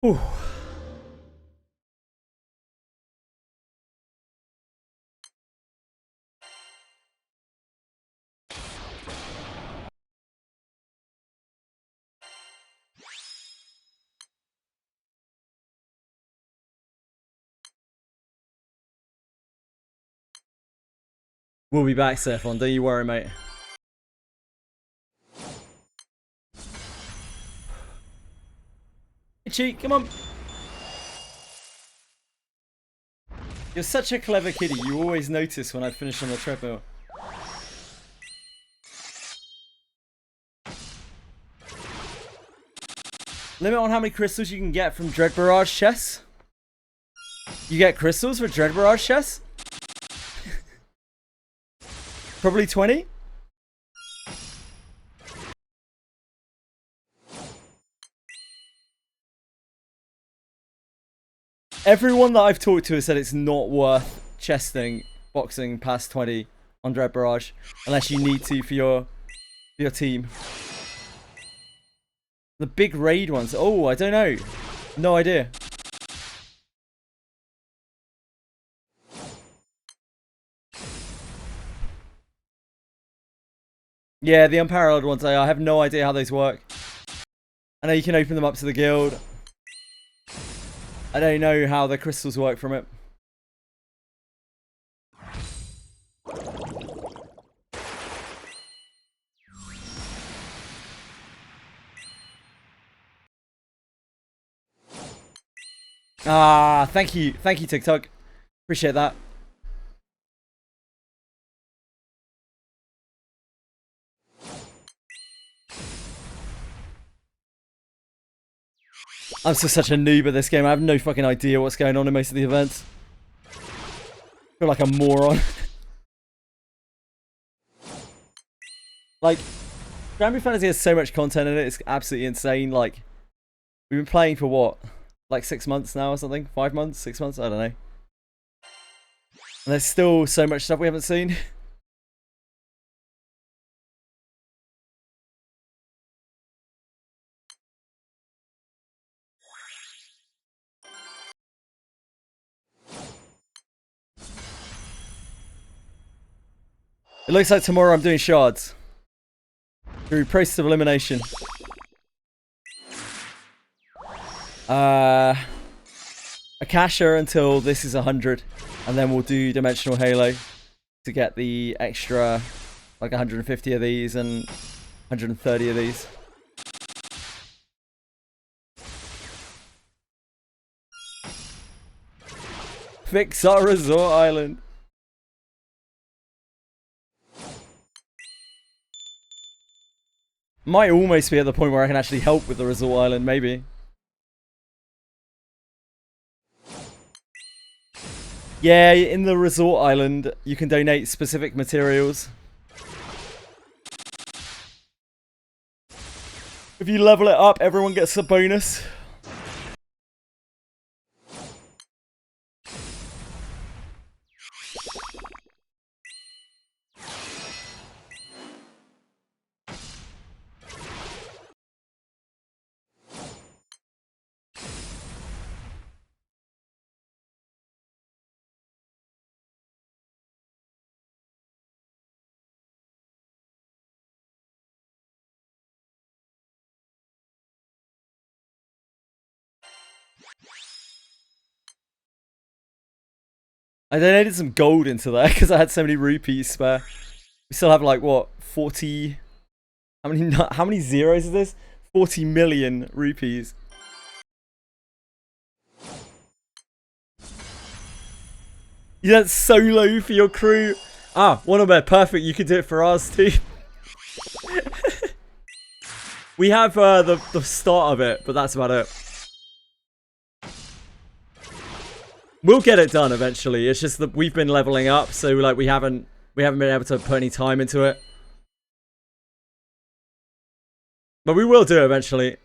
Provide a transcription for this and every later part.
Whew. We'll be back, Stefan. Don't you worry, mate. Hey, Cheek, come on. You're such a clever kitty. You always notice when I finish on the treadmill. Limit on how many crystals you can get from Dread Barrage chests? You get crystals for Dread Barrage chests? Probably 20? Everyone that I've talked to has said it's not worth chesting, boxing past 20 on Dread Barrage. Unless you need to for your team. The big raid ones. Oh, I don't know. No idea. Yeah, the unparalleled ones, I have no idea how those work. I know you can open them up to the guild. I don't know how the crystals work from it. Ah, thank you, TikTok. Appreciate that. I'm still such a noob at this game. I have no fucking idea what's going on in most of the events. I feel like a moron. Like, Granblue Fantasy has so much content in it, it's absolutely insane. Like, we've been playing for what? Like 6 months now or something? 5 months? 6 months? I don't know. And there's still so much stuff we haven't seen. It looks like tomorrow I'm doing shards. Through process of elimination. A cacher until this is 100. And then we'll do Dimensional Halo to get the extra like 150 of these and 130 of these. Fix our resort island. Might almost be at the point where I can actually help with the resort island, maybe. Yeah, in the resort island, you can donate specific materials. If you level it up, everyone gets a bonus. I donated some gold into there because I had so many rupees spare. We still have like what, 40? How many zeros is this? 40 million rupees. Yeah, that's so low for your crew. Ah, Wonderbear, perfect. You can do it for ours too. We have the start of it, but that's about it. We'll get it done eventually. It's just that we've been leveling up, so like we haven't been able to put any time into it. But we will do it eventually.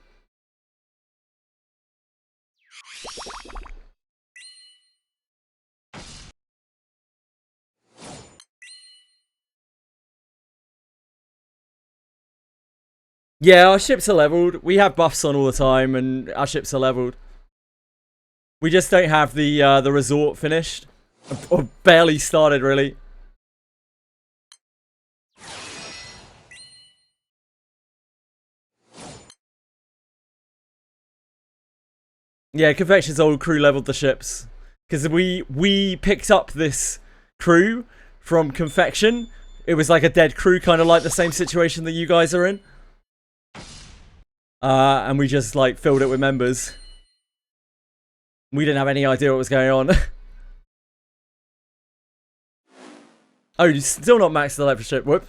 Yeah, our ships are leveled. We have buffs on all the time, and our ships are leveled. We just don't have the resort finished. Or barely started, really. Yeah, Confection's old crew leveled the ships. Because we picked up this crew from Confection. It was like a dead crew, kind of like the same situation that you guys are in. And we just like filled it with members. We didn't have any idea what was going on. Oh, you're still not maxed the level ship. Whoop.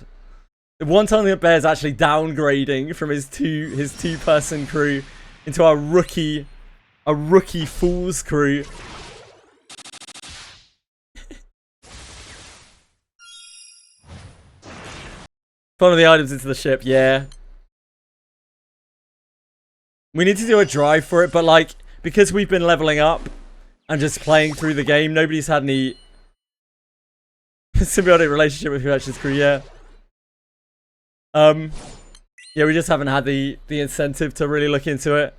One time the Bear's actually downgrading from his two-person crew into a rookie fool's crew. One of the items into the ship, yeah. We need to do a drive for it, but like, because we've been leveling up and just playing through the game, nobody's had any symbiotic relationship with Confection's crew, yeah. Yeah, we just haven't had the incentive to really look into it.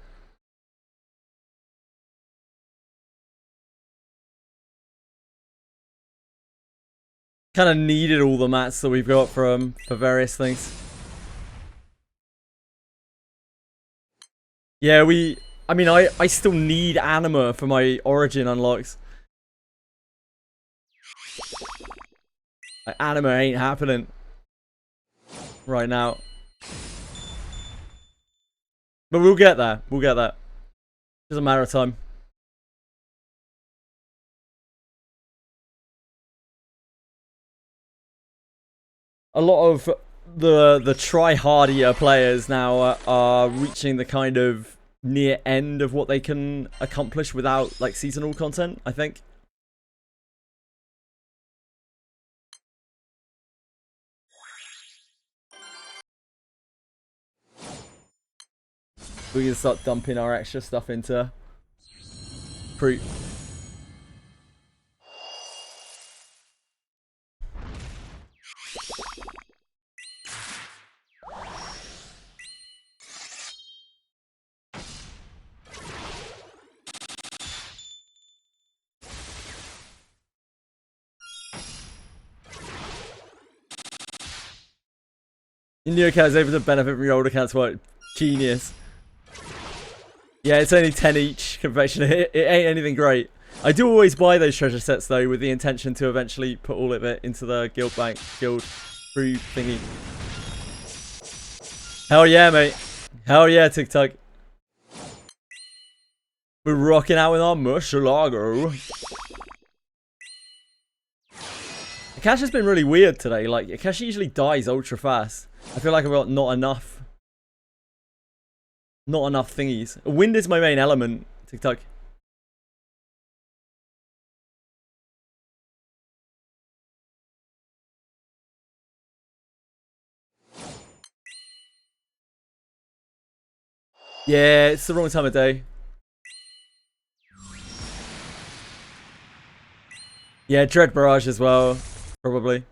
Kind of needed all the mats that we've got for various things. Yeah, I mean, I still need anima for my origin unlocks. Like, anima ain't happening right now. But we'll get there. We'll get there. Just a matter of time. A lot of the try-hardier players now are reaching the kind of near end of what they can accomplish without like seasonal content, I think. We can start dumping our extra stuff into fruit. Your new account is able to benefit from your old account's work. Genius. Yeah, it's only 10 each. Confection. It ain't anything great. I do always buy those treasure sets though, with the intention to eventually put all of it into the guild crew thingy. Hell yeah, mate. Hell yeah, TikTok. We're rocking out with our Murcielago. Akash has been really weird today. Like, Akash usually dies ultra fast. I feel like I've got not enough thingies. Wind is my main element, TikTok. Yeah, it's the wrong time of day. Yeah, Dread Barrage as well, probably.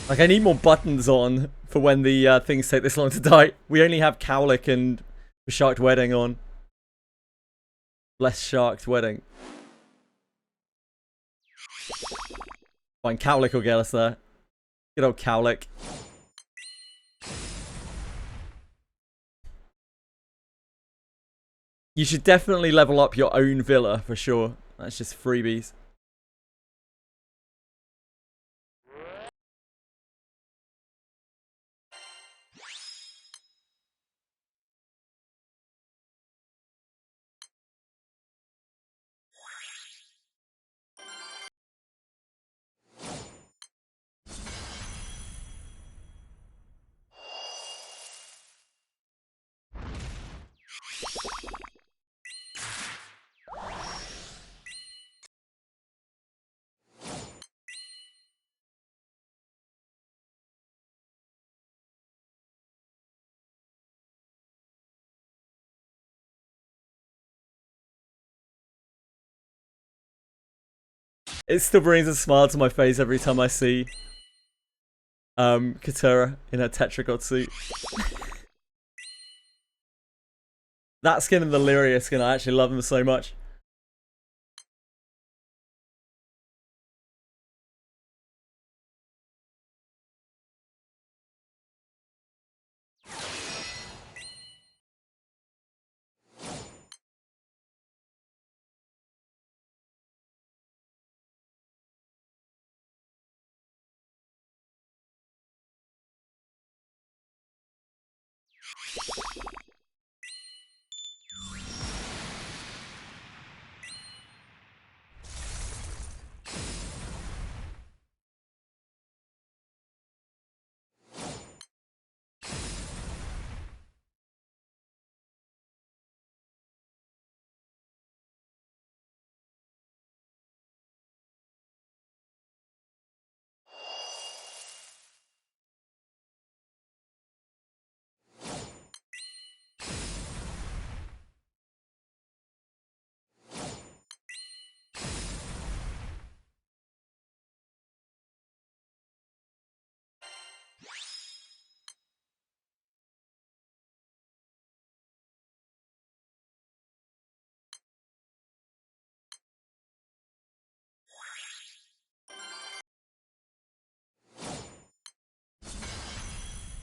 Like, I need more buttons on for when the things take this long to die. We only have Cowlick and Sharked Wedding on. Less Sharked Wedding. Fine, Cowlick will get us there. Good old Cowlick. You should definitely level up your own villa, for sure. That's just freebies. It still brings a smile to my face every time I see Katura in her Tetra God suit. That skin and the Lyria skin, I actually love them so much.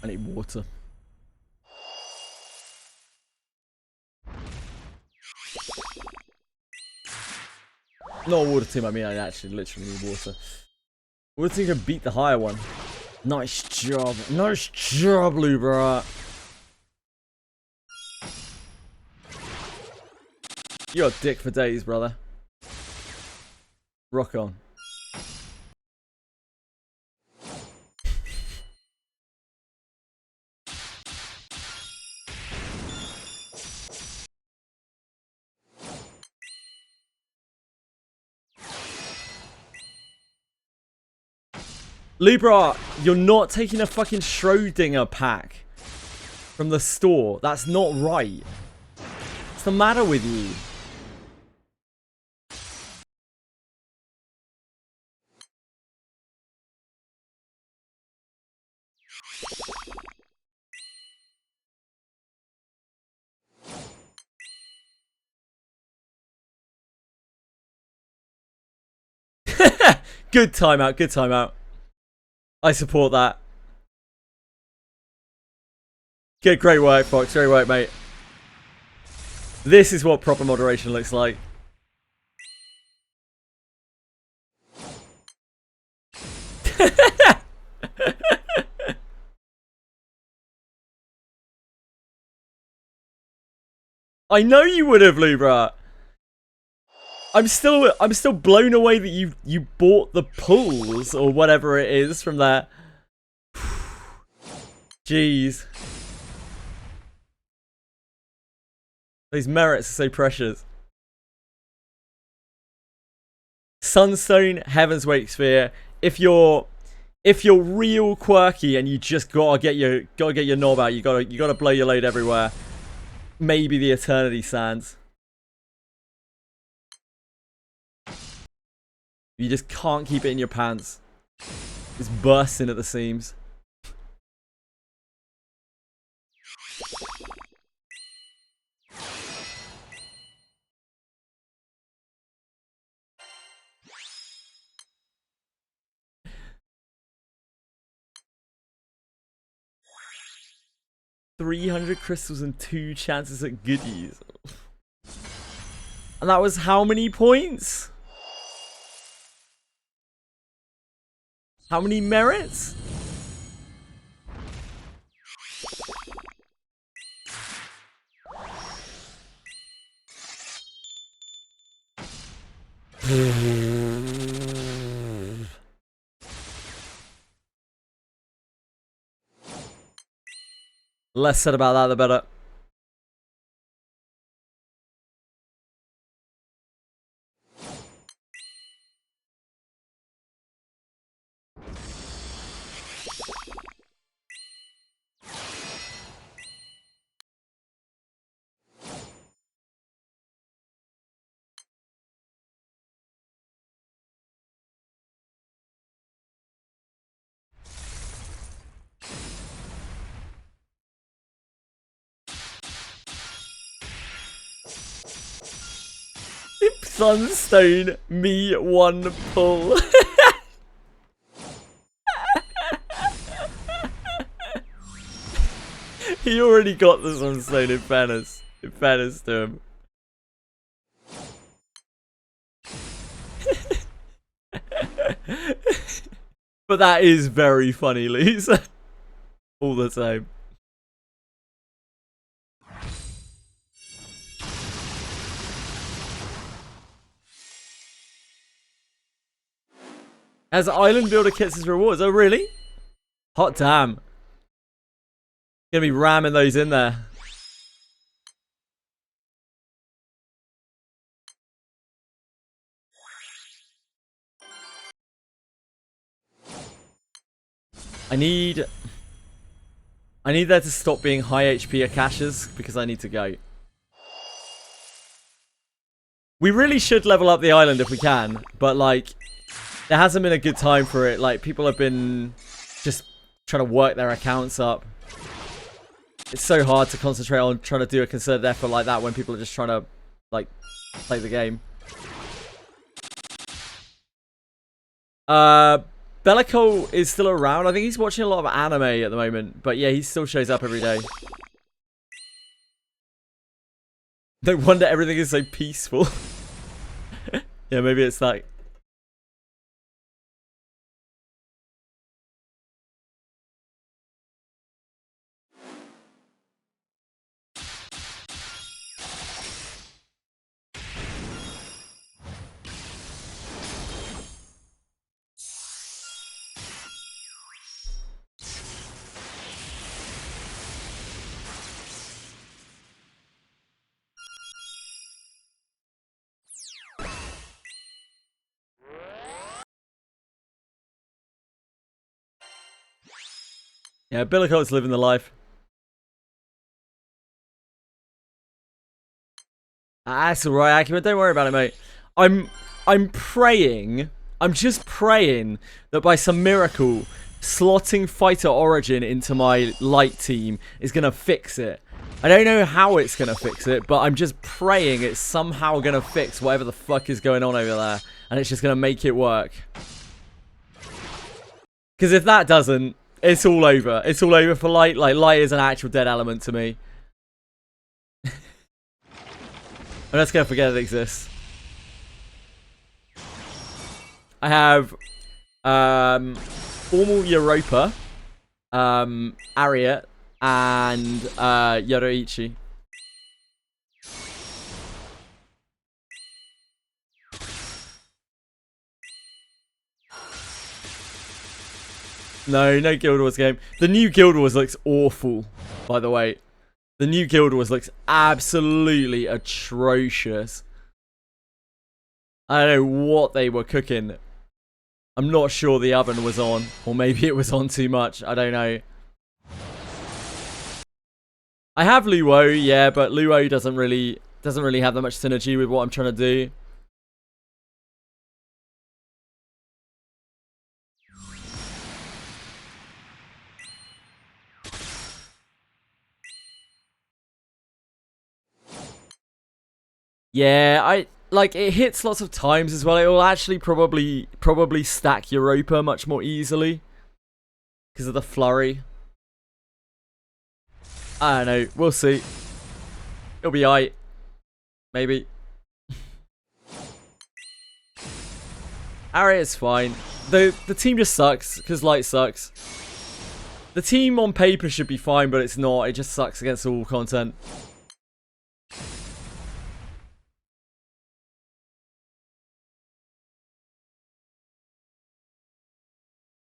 I need water. Not a water team, I mean I actually literally need water. Water team can beat the higher one. Nice job. Nice job, Lubra. You're a dick for days, brother. Rock on. Libra, you're not taking a fucking Schrodinger pack from the store. That's not right. What's the matter with you? Good timeout, good timeout. I support that. Good, great work, Fox. Great work, mate. This is what proper moderation looks like. I know you would have, Lubra. I'm still blown away that you bought the pulls or whatever it is from there. Jeez. These merits are so precious. Sunstone, Heaven's Wake Sphere. If you're real quirky and you just gotta get your knob out, you gotta blow your load everywhere. Maybe the Eternity Sands. You just can't keep it in your pants. It's bursting at the seams. $300 crystals and 2 chances at goodies. And that was how many points? How many merits? Less said about that, the better. Sunstone me one pull. He already got the Sunstone in fairness. In fairness to him. But that is very funny, Lisa. All the same. As Island Builder kits his rewards. Oh, really? Hot damn. Gonna be ramming those in there. I need there to stop being high HP Akashas because I need to go. We really should level up the island if we can, but like, there hasn't been a good time for it. Like, people have been just trying to work their accounts up. It's so hard to concentrate on trying to do a concerted effort like that when people are just trying to, like, play the game. Bellico is still around. I think he's watching a lot of anime at the moment. But yeah, he still shows up every day. No wonder everything is so peaceful. Yeah, maybe it's that. Yeah, Bellico's living the life. That's alright, Akima. Don't worry about it, mate. I'm praying. I'm just praying that by some miracle, slotting Fighter Origin into my light team is gonna fix it. I don't know how it's gonna fix it, but I'm just praying it's somehow gonna fix whatever the fuck is going on over there, and it's just gonna make it work. Because if that doesn't, it's all over. It's all over for light. Like, light is an actual dead element to me. I'm just gonna forget it exists. I have Formal Europa, Ariat, and Yoroichi. No Guild Wars game. The new Guild Wars looks awful, by the way. The new Guild Wars looks absolutely atrocious. I don't know what they were cooking. I'm not sure the oven was on, or maybe it was on too much. I don't know. I have Luo, yeah, but Luo doesn't really have that much synergy with what I'm trying to do. Yeah, like, it hits lots of times as well. It will actually probably stack Europa much more easily because of the flurry. I don't know. We'll see. It'll be aight. Maybe. Ariat's fine. The team just sucks because light sucks. The team on paper should be fine, but it's not. It just sucks against all content.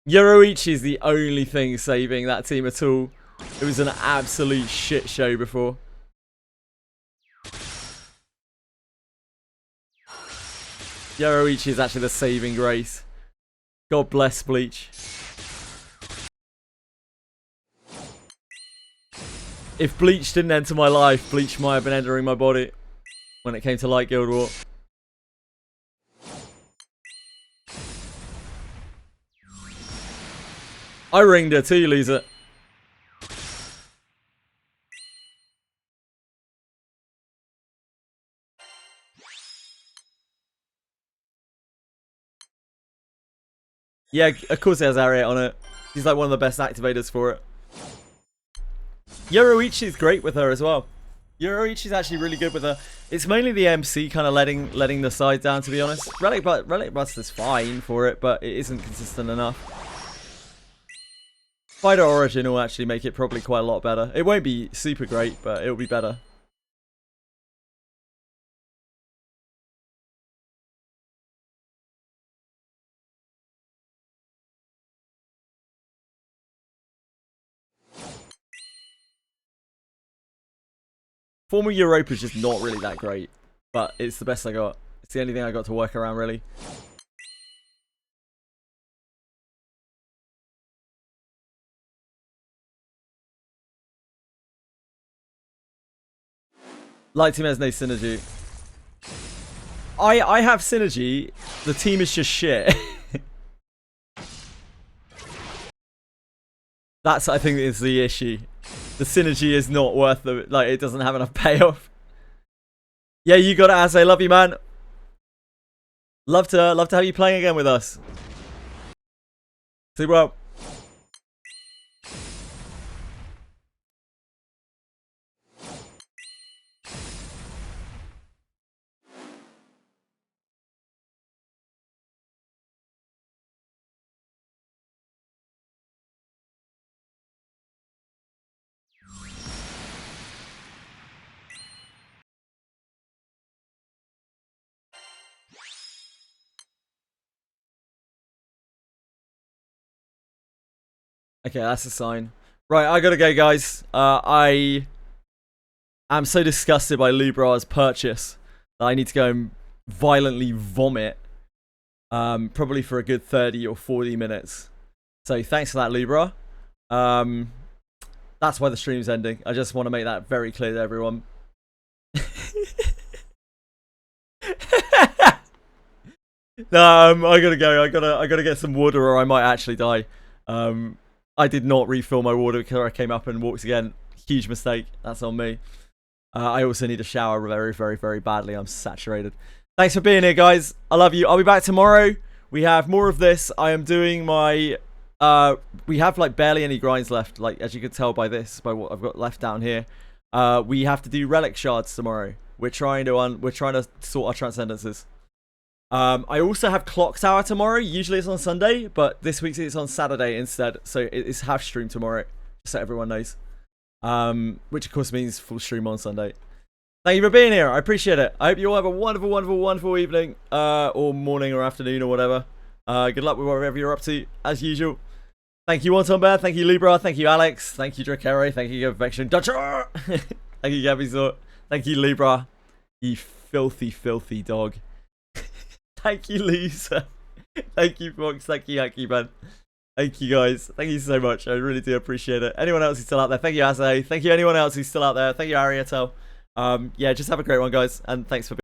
Yoroichi is the only thing saving that team at all. It was an absolute shit show before. Yoroichi is actually the saving grace. God bless Bleach. If Bleach didn't enter my life, Bleach might have been entering my body when it came to Light Guild War. I ringed her too, Lisa. Yeah, of course it has Ariat on it. She's like one of the best activators for it. Yoroichi's great with her as well. Yoroichi's actually really good with her. It's mainly the MC kind of letting the side down, to be honest. Relic Buster's fine for it, but it isn't consistent enough. Spider Origin will actually make it probably quite a lot better. It won't be super great, but it'll be better. Formal Europa's just not really that great, but it's the best I got. It's the only thing I got to work around, really. Light team has no synergy. I have synergy. The team is just shit. That's, I think, is the issue. The synergy is not worth the, like, it doesn't have enough payoff. Yeah, you got it, Ase. Love you, man. Love to have you playing again with us. See, well. Okay, that's a sign. Right, I gotta go, guys. I am so disgusted by Libra's purchase that I need to go and violently vomit. Probably for a good 30 or 40 minutes. So thanks for that, Libra. That's why the stream's ending. I just want to make that very clear to everyone. No, I gotta go. I gotta get some water, or I might actually die. I did not refill my water because I came up and walked again. Huge mistake. That's on me. I also need a shower very, very, very badly. I'm saturated. Thanks for being here, guys. I love you. I'll be back tomorrow. We have more of this. I am doing my... we have like barely any grinds left, like as you can tell by this, by what I've got left down here. We have to do relic shards tomorrow. We're trying to sort our transcendences. I also have Clock Tower tomorrow. Usually it's on Sunday, but this week it's on Saturday instead. So it's half stream tomorrow, just so everyone knows. Which of course means full stream on Sunday. Thank you for being here. I appreciate it. I hope you all have a wonderful, wonderful, wonderful evening, or morning, or afternoon, or whatever. Good luck with whatever you're up to, as usual. Thank you, Wanton Bear. Thank you, Libra. Thank you, Alex. Thank you, Drakere. Thank you, Vection Dutcher. Thank you, Gabbyzor. Thank you, Libra. You filthy, filthy dog. Thank you, Lisa. Thank you, Fox. Thank you, Hacky Man. Thank you, guys. Thank you so much. I really do appreciate it. Anyone else who's still out there? Thank you, Ase. Thank you, anyone else who's still out there. Thank you, Ariatel. Yeah, just have a great one, guys. And thanks for being